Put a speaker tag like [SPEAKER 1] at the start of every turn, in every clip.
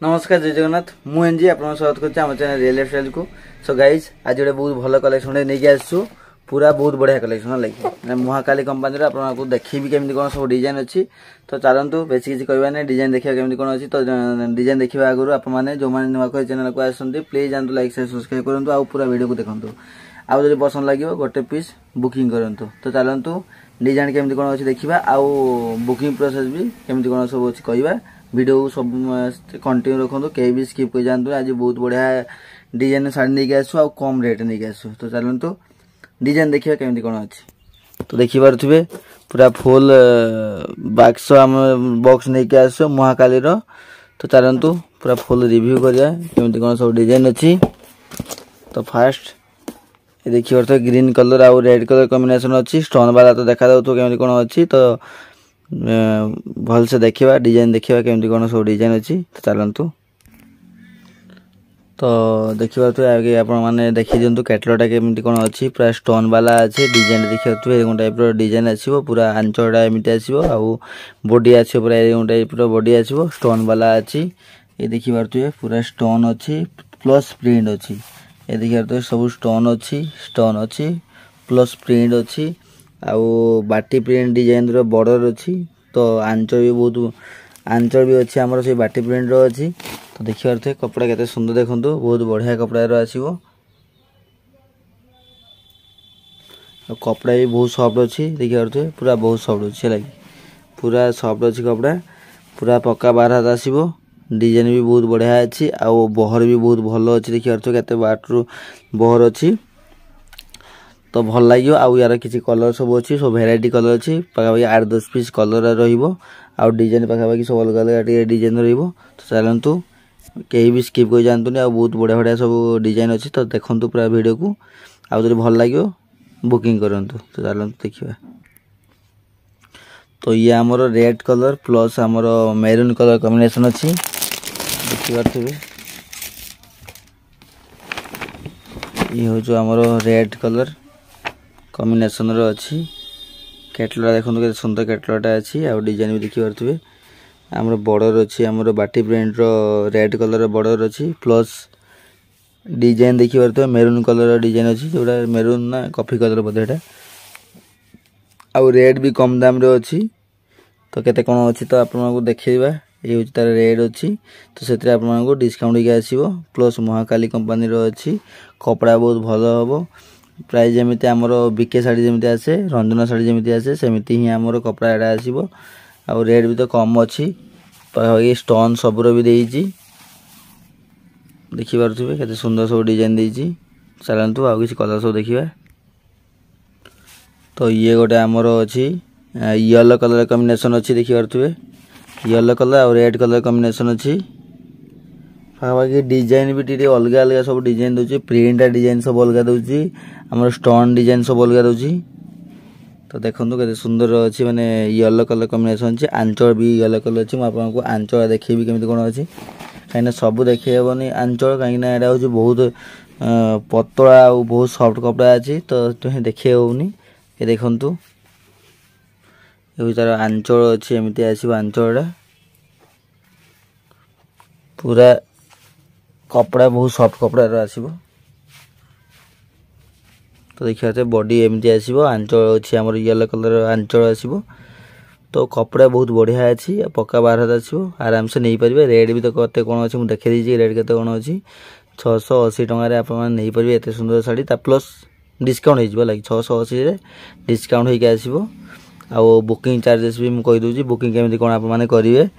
[SPEAKER 1] नमस्कार जय जगन्नाथ मुझे आप स्वागत कर चैनल रियल लाइफस्टाइल को। सो गाइज आज गोटे बहुत भल कलेक्शन नहीं आसू पूरा बहुत बढ़िया कलेक्शन लगे महाकाली कंपानी आपको देखी केमी कौन सब डिजाइन अच्छी। तो चलतु बेस किसी कहना डिजाइन देखा केमी कौन अच्छी। तो डिजाइन देखा आगु आपने जो मैंने नुआ चैनल को आसते प्लीज जातु लाइक शेयर सब्सक्राइब करूँ आ पूरा वीडियो को देखो आउ जो पसंद लगे गोटे पीस बुकिंग करूँ। तो चलतु डिजाइन केमी कौन अच्छी देखा आउ बुकिंग प्रोसेस भी केमी कौन सब अच्छी कहवा वीडियो सब कंटिन्यू रखु कहीं भी स्किप कर जातु। आज बहुत बढ़िया डिजाइन शाढ़ी नहीं आसू आ कम रेट नहीं आसू। तो चलतु डिजाइन देखिए केमी कौन अच्छी। तो देखिपे पूरा फुल बाक्स आम बॉक्स नहीं आस महाकाली। तो चलतु पूरा फुल रिव्यू करिया केमी कौन सब डिजाइन अच्छी। तो फास्ट देखिए ग्रीन कलर आउ रेड कलर कॉम्बिनेशन अच्छी स्टोन वाला तो देखा केमी कौन अच्छी। तो भल से देखा डिजाइन देखा केमी कौन सब डिजाइन अच्छी। तो चलतु तो देखिए आगे आपने देखी दिंतु कैटलगटा केमी कौन अच्छी पूरा स्टोन वाला अच्छे डिजाइन देखिए टाइप डिजाइन आसो पूरा आंचलटा एमती आसो आउ बॉडी आसो पूरा टाइप बॉडी आसो स्टोन वाला अच्छी। ये देखिए पूरा स्टोन अच्छी प्लस प्रिंट अच्छी। ये देखिए सब स्टोन अच्छी प्लस प्रिंट अच्छी आउ बाटी प्रिंट डिजाइन बॉर्डर अच्छी। तो आंचल भी बहुत आंचल भी अच्छी आमर से बाटी प्रिंट अच्छी। तो देखिए कपड़ा केते सुंदर देखो बहुत बढ़िया कपड़ा आसो कपड़ा भी बहुत सॉफ्ट अच्छी। देखिए पूरा बहुत सॉफ्ट अच्छी लगे पूरा सॉफ्ट अच्छी कपड़ा पूरा पक्का बार हाथ आसो डिजाइन भी बहुत बढ़िया अच्छी आउ बहर भी बहुत भल अच्छी। देखिए केते बाटरू बहर अच्छी तो भल लगे आउ यार किसी कलर सब अच्छी सब भेराइटी कलर अच्छी पाखापाखि 8-10 पीस कलर रहा डिजाइन पाखापाखि सब अलग अलग डिजाइन रही। तो चलतु कहीं भी स्किप कर जातु आ बहुत बढ़िया बढ़िया सब डिजाइन अच्छी। तो देखो पूरा वीडियो को आउ जो भल लगे बुकिंग करूँ। तो चलतु देखा तो ये आमर रेड कलर प्लस आमर मेरून कलर कॉम्बिनेशन अच्छी देखिए ये हूँ आमर रेड कलर कॉम्बिनेशन अच्छी कैटलगटा देखो के सुंदर कैटलगटा अच्छी आउ डिजाइन भी देखिए आमर बॉर्डर अच्छी आमर बाटी प्रिंट रेड कलर बॉर्डर अच्छी प्लस डिजाइन देखिए मेरून कलर डिजाइन अच्छी जोड़ा मेरून ना कॉफी कलर बोधे आउ रेड भी कम दाम रे अच्छी। तो केते कौन अच्छी तो आपको देखा ये हूँ तार रेड अच्छी। तो से आपको डिस्काउंट ही आसो प्लस महाकाली कंपानी अच्छी कपड़ा बहुत भल हम प्राइस जमी आमर बीके शाढ़ी जमी आसे रंजना शाढ़ी जमी आसे सेमती ही आमर कपड़ा एडा आसो आउ रेट भी तो कम अच्छी स्टोन सबूर भी देती देखिपे केते सुंदर सब डिजाइन देती। चलतु आउ किसी कलर सब देखा। तो ये गोटे आमर अच्छी येलो कलर कॉम्बिनेशन अच्छी देखिपे येलो कलर और रेड कलर कॉम्बिनेशन अच्छी पाखापाखि डिजाइन भी टी अलग अलग सब डिजाइन दूसरी प्रिंट डिजाइन सब अलग दूसरी आम स्टोन डिजाइन सब अलग दूसरी। तो देखो के सुंदर अच्छी माने येलो कलर कॉम्बिनेशन अच्छी आंचल भी येलो कलर अच्छी मुझे आंचल देखेबी केमी कौन अच्छी कहीं सब देखी हेनी आंचल कहीं यहाँ हूँ बहुत पतला और बहुत सॉफ्ट कपड़ा अच्छी। तो तुम्हें देखी होनी ये देखु ये तार आंचल अच्छी एमती आसो आंचलटा पूरा कपड़ा बहुत सॉफ्ट कपड़ा आसो। तो देखिए बॉडी एमती आसो आंचल अच्छी आमर येलो कलर आंचल आसो। तो कपड़ा बहुत बढ़िया अच्छी पक्का बार हाथ आसो आराम से नहीं पारे रेट भी तो कते कौन अच्छी मुझे देखी दीजिए रेट के कौन अच्छी 680 टकर आपने पारे एत सुंदर शाढ़ी प्लस डिस्काउंट हो लगे 680 डिस्काउंट होकर आसो आउ बुकिंग चार्जेस भी मुझे कहीदे बुकिंग केमी कौन आपने करेंगे।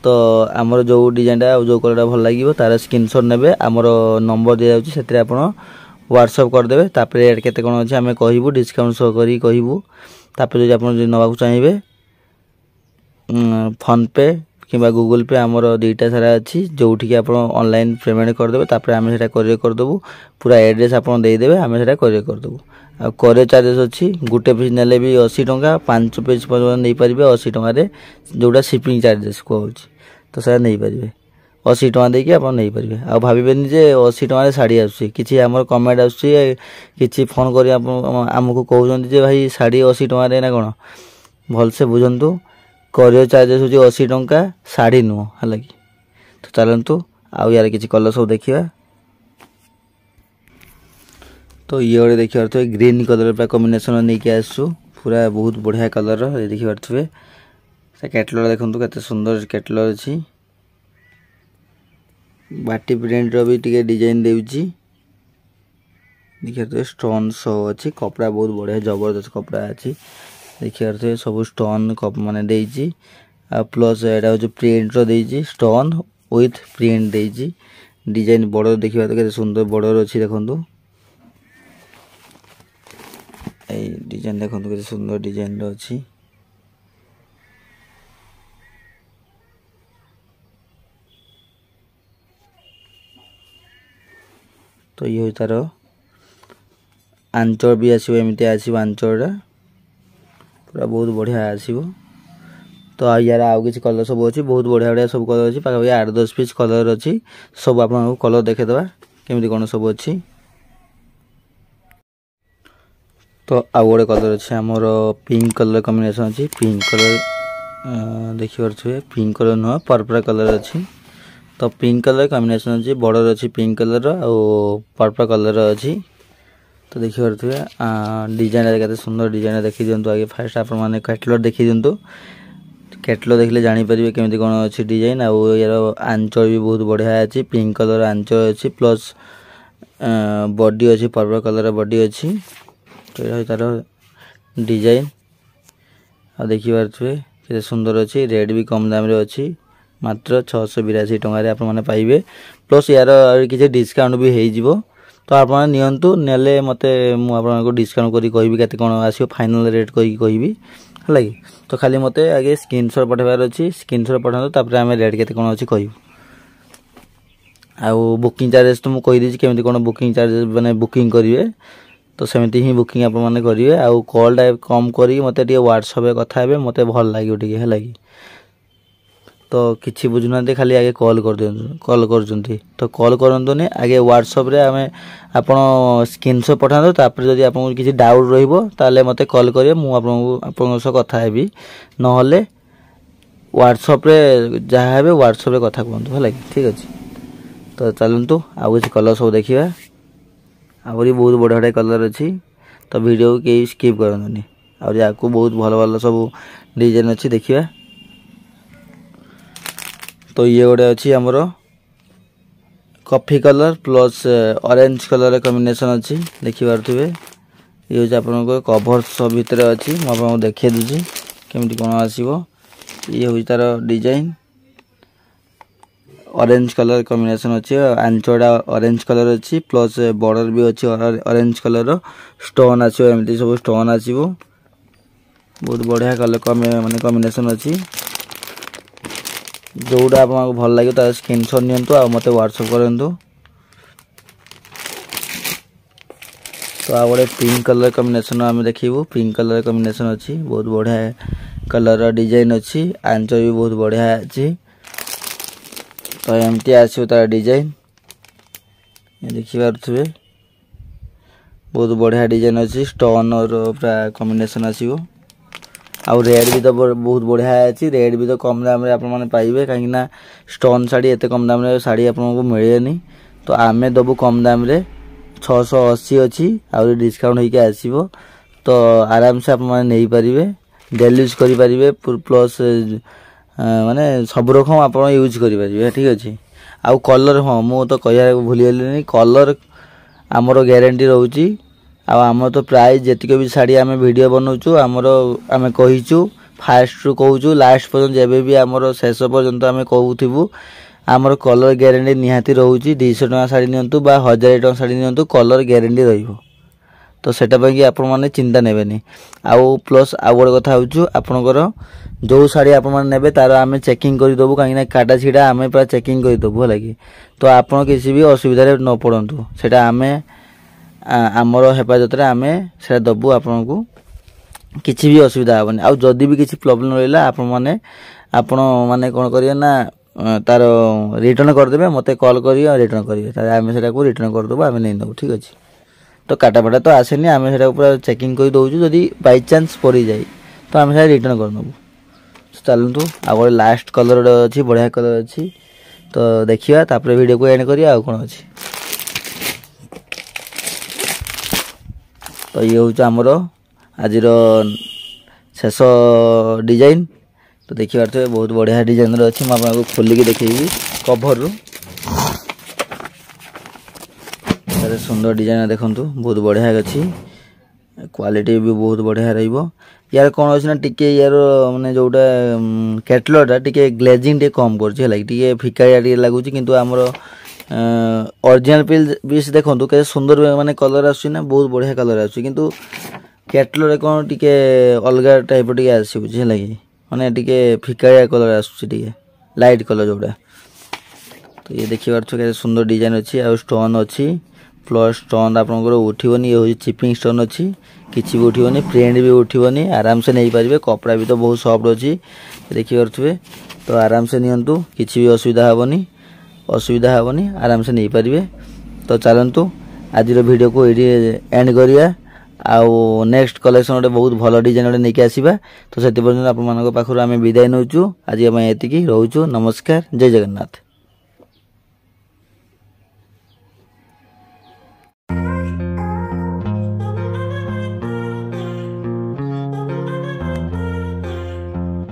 [SPEAKER 1] तो आमर जो डिजाइनटा जो कलरटा भल लगे तार स्क्रीनशॉट ने आमर नंबर दी जाऊँगी से आप व्हाट्सअप करदे तापर रेट केते कौन अच्छे आम कहूँ डिस्काउंट शो करी कहूँ तापर जो आप नवाक चाहिए फोन पे कि गूगल पे आमर 2टा सारा अच्छी जोठी आप ऑनलाइन पेमेंट करदे तापर आम से कोरियर करदेबू पूरा एड्रेस आप देदेवे आम से कोरियर करदेबू आ कोरियर चार्जेस अच्छी गोटे पीस नेले भी 80 टंका 5 पीस नहीं पारे 80 टकर जोटा शिपिंग चार्जेस कहूँ। तो सर नहीं पारे 80 टका देकी आप नहीं पारे आ भावेनि जे 80 टकर शाढ़ी आसी आम कमेंट आसी फोन कर आमको कहते भाई शाढ़ी 80 टकर ना कौन भलसे बुझंतु कोरियर चार्जेस हूँ 80 टंका शाढ़ी नुह है कि तो चलतु आउ यार किसी कलर सब देखा। तो ये गोटे देखिए ग्रीन कलर पूरा कॉम्बिनेशन नहीं कि आसु पूरा बहुत बढ़िया कलर देखी पारे से कैटलग देखो केते सुंदर कैटलग अच्छी बाटी प्रिंट भी टे डिजाइन देउची देखिए स्टोन शो अच्छी कपड़ा बहुत बढ़िया जबरदस्त कपड़ा अच्छी देखिए सब स्टोन माने देइची आ प्लस एटा हो प्रिंट रो देइची स्टोन विथ प्रिंट देइची डिजाइन बॉर्डर देखिए केते सुंदर बॉर्डर अच्छी देखो डिजाइन देखो केते सुंदर डिजाइन अच्छी तो ये तार आंचल भी आसो एमती आसो आंचल पूरा बहुत बढ़िया आसो। तो यार आउ किसी कलर सब अच्छी बहुत बढ़िया बढ़िया सब कलर अच्छी पाखा 8-10 पीस कलर अच्छी सब आप कलर देखेदवा केमती कौन सब अच्छी। तो आउ गोटे कलर अच्छे आमर पिंक कलर कॉम्बिनेशन अच्छी पिंक कलर देखिए पिंक कलर नुह पर्पल कलर अच्छी। तो पिंक कलर कॉम्बिनेशन अच्छी बॉर्डर अच्छी पिंक कलर और पर्पल कलर अच्छी। तो देखिए डिजाइन केते सुंदर डिजाइन देखी दिंतु आगे फास्ट आप कैटलग देखी दिंतु कैटलग देखले जानी परिबे केमती कोन अच्छी डिजाइन आ यार आंचल भी बहुत बढ़िया अच्छी पिंक कलर आंचल अच्छी प्लस बॉडी अच्छी पर्पल कलर बॉडी अच्छी। तो ये तार डिजाइन आ देखि पारे केते सुंदर अच्छी रेट भी कम दाम रे अच्छी मात्र 682 टंका आप पाइबे प्लस यार किसी डिस्काउंट भी हो जिवो। तो आप नियंतु नेले मते मु आपको डिस्काउंट करी कहबी केते कोन आसीयो फाइनल रेट कही कहबी हला कि। तो खाली मते आगे स्क्रीनशॉट पठेबार अछि स्क्रीनशॉट पठांतो तापर हम रेट केते कोन अछि कहबू। आ बुकिंग चार्जेस तो मु कहि देछि केमति कोन बुकिंग चार्जेस माने बुकिंग करिवे तो सेमती ही बुकिंग आप माने करिवे आ कॉल टाइप कम करी मते टिके व्हाट्सएप रे कथा हेबे मते भल लागियो टिके हला कि। तो किसी बुझुना खाली आगे कॉल कर कॉल कर तो कॉल करनी आगे व्हाट्सएप रे आमे आपण स्क्रीनशॉट पठातो तापर जदि आपन किसी डाउट रहइबो ताले मते कॉल करिवे मु आपन सह कथा हेबी नहले व्हाट्सएप रे जहा हेबे व्हाट्सएप रे कथा कहंतु हला कि ठीक अछि। तो चलंतु आउ किसी कलर सब देखिबा आउरी बहुत बढ़िया कलर अछि। तो वीडियो के स्किप करंतुनी आ याकू बहुत भल भल सब डिजाइन अछि देखिबा। तो ये गोटे अच्छी आमर coffee colour plus orange colour combination अच्छी देखि पारे ये हूँ आप कभर सब भितर अच्छी मुझे देखे दूसरी केमती कौन आसो। ये हूँ तार डिजाइन ऑरेंज कलर कॉम्बिनेशन अच्छी आंचड़ा ऑरेंज कलर अच्छी प्लस बॉर्डर भी अच्छी ऑरेंज कलर स्टोन आसो एमती सब स्टोन आसो बहुत बढ़िया कलर माने कॉम्बिनेशन अच्छी जोड़ा आपको भल लगे तार स्क्रीनशॉट नियंतु आ मते व्हाट्सएप करंतु। तो आ गोटे पिंक कलर कॉम्बिनेशन आम देखिबू पिंक कलर कॉम्बिनेशन अच्छी बहुत बढ़िया कलर डिजाइन अच्छी आंचल भी बहुत बढ़िया अच्छी। तो एमती आसो तार डिजाइन देखि पारुथबे बहुत बढ़िया डिजाइन अच्छी स्टोन और पूरा कॉम्बिनेशन आसीबो आउ रेट भी तो बहुत बढ़िया अच्छी रेट भी तो कम दाम रे आपन माने पाइबे कहीं ना स्टोन साड़ी एते कम दाम रे साड़ी आपन को मिलेनी। तो आमे दबु कम दाम रे 680 अच्छी आउ डिस्काउंट होइके आसीबो तो आराम से आप माने नहीं परिबे डेली यूज करि परिबे प्लस माने सब रकम आपन यूज करि परिबे ठीक अछि। आउ कलर हां मु तो कहया भूली गेलिनी कलर हमरो ग्यारंटी रहउची आम तो प्राय जेतिक भी शाड़ी आम वीडियो बनाऊँ आमर आम कहीचु फास्ट रु कहूँ लास्ट पर्यंत जब भी आमर शेष पर्यंत आम कहूँ आमर कलर ग्यारंटी निहाती रोचे 200 टका शाड़ी नियंतु बा 1000 टका शाड़ी नियंतु कलर ग्यारंटी रहिबो। तो सेटा ପାଇଁ कि आपण माने चिंता नेबेनी आउ प्लस आउ गोटे कथा होछु आपनकर जो शाड़ी आपण माने नेबे तार आमे चेकिंग करि दबु काहे ना काटा छिडा आमे पूरा चेकिंग करि दबु हला कि। तो आपण किसी भी असुविधा रे न पड़ंतु सेटा आमे आमर हेफाजत रे आमे से दबु आपन को किसी भी असुविधा हेबनी आ जदी भी किसी प्रॉब्लम रहला आपन माने कोन करियो ना तार रिटर्न कर देबे मते कॉल करियो रिटर्न करियो तार आमे सेटा को रिटर्न कर दबु आमे नै दबु ठीक अछि। तो काटा फाटा तो आसेनी आमे सेटा पूरा चेकिंग करि दउछु जदी बाय चांस पड़ी जाई तो आमे सेटा रिटर्न कर दबु। चलंतु आ गोटे लास्ट कलर अछि बढ़िया कलर अछि तो देखिए तापर वीडियो को एंड करिया आ कौन अच्छी। तो ये हूँ आमर आज शेष डिजाइन। तो देखिए पारे बहुत बढ़िया डिजाइन अच्छी मुझे आपको खोलिकी देखी कभर रु सुंदर डिजाइन देखु बहुत बढ़िया अच्छी क्वालिटी भी बहुत बढ़िया यार कौन अच्छे ना टी यार मानने जोटा कैटलटा टी ग्लेजिंग टे कम कर फिकाया लगुच कि आमर ओरिजिनल पीस देखो कैसे सुंदर माने कलर आस बहुत बढ़िया कलर आस किंतु कैटलर कौन टी अलग टाइप टे आस बुझे कि माने टी फिकाया कलर आस लाइट कलर जोड़ा। तो ये देखिए कैसे सुंदर डिजाइन अच्छी आ स्टोन अच्छी प्लस स्टोन आपंकर उठन ये हूँ चिपिंग स्टोन अच्छी किसी भी उठन प्रिंट भी उठन आराम से नहीं पारे कपड़ा भी तो बहुत सॉफ्ट अच्छी देखिए। तो आराम से नियंतु किसी भी असुविधा हेनी आराम से नहीं पारे। तो चलतु आज वीडियो को ये एंड करिया आउ नेक्स्ट कलेक्शन गोटे बहुत भल डिजाइन गोटे नहीं आसवा। तो से पर्यटन आप पाखु आम विदाय नौचु आज आम ये रोचु। नमस्कार जय जगन्नाथ।